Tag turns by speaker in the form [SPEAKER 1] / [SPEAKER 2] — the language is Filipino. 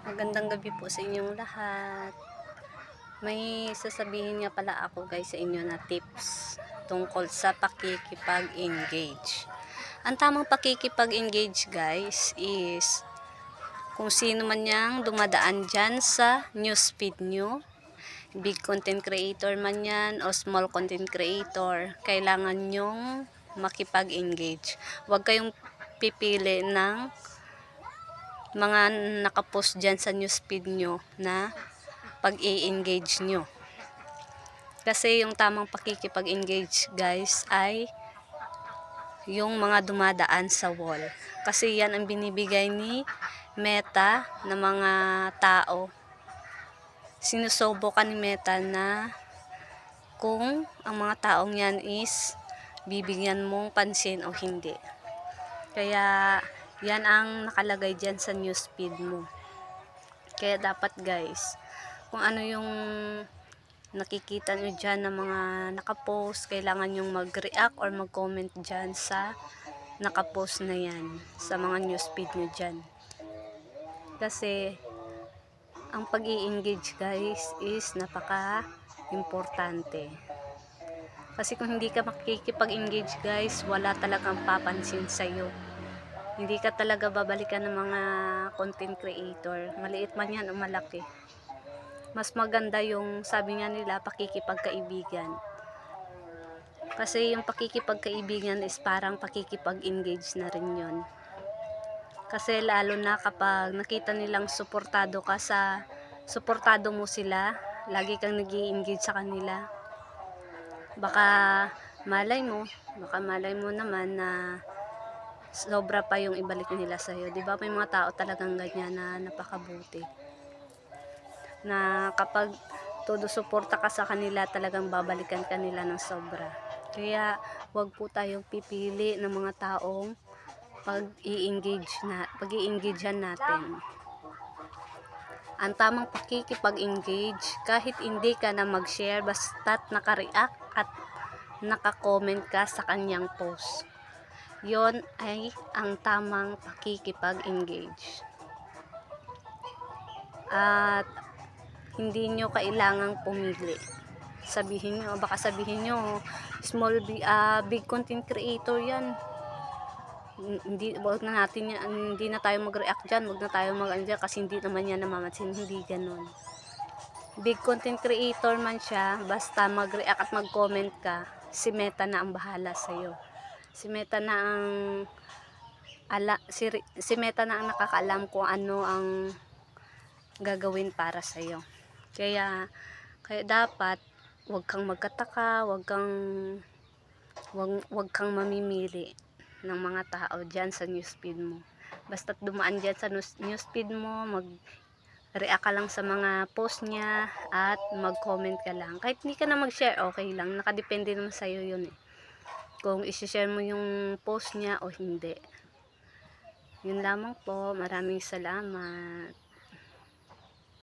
[SPEAKER 1] Magandang gabi po sa inyong lahat. May sasabihin nga pala ako guys sa inyo na tips tungkol sa pakikipag-engage. Ang tamang pakikipag-engage guys is kung sino man yang dumadaan dyan sa newsfeed nyo, big content creator man yan o small content creator, kailangan nyong makipag-engage. Huwag kayong pipili ng mga nakapost dyan sa newsfeed nyo na pag-i-engage nyo. Kasi yung tamang pakikipag-engage guys ay yung mga dumadaan sa wall. Kasi yan ang binibigay ni Meta na mga tao. Sinusubukan ni Meta na kung ang mga taong yan is bibigyan mong pansin o hindi. Kaya yan ang nakalagay dyan sa newsfeed mo. Kaya dapat guys, kung ano yung nakikita nyo dyan na mga nakapost, kailangan yung mag-react or mag-comment dyan sa nakapost na yan, sa mga newsfeed nyo dyan. Kasi ang pag-i-engage guys is napaka-importante. Kasi kung hindi ka makikipag-engage guys, wala talagang papansin sa'yo. Hindi ka talaga babalikan ng mga content creator. Maliit man yan o malaki. Mas maganda yung sabi nga nila pakikipagkaibigan. Kasi yung pakikipagkaibigan is parang pakikipag-engage na rin yun. Kasi lalo na kapag nakita nilang suportado ka suportado mo sila, lagi kang nag-i-engage sa kanila. Baka malay mo naman na sobra pa yung ibalik nila sa'yo. Diba may mga tao talagang ganyan na napakabuti. Na kapag todo suporta ka sa kanila, talagang babalikan ka nila ng sobra. Kaya wag po tayong pipili ng mga taong pag-i-engagehan natin. Ang tamang pakikipag-engage, kahit hindi ka na mag-share, basta't naka-react at naka-comment ka sa kanyang post. Yon ay ang tamang pakikipag-engage. At hindi nyo kailangang pumili. Baka sabihin nyo, big content creator yan. Hindi na tayo mag-react dyan, wag na tayo mag-andyan kasi hindi naman yan namamansin. Hindi ganun. Big content creator man siya, basta mag-react at mag-comment ka, si Meta na ang bahala sa'yo. Si Meta na ang nakakaalam kung ano ang gagawin para sa iyo. Kaya dapat wag kang magkataka, wag kang mamimili ng mga tao diyan sa newsfeed mo. Basta dumaan diyan sa newsfeed mo, mag-react ka lang sa mga post niya at mag-comment ka lang. Kahit hindi ka na mag-share, okay lang. Nakadepende naman sa iyo 'yun eh. Kung i-share mo yung post niya o hindi. Yun lamang po. Maraming salamat.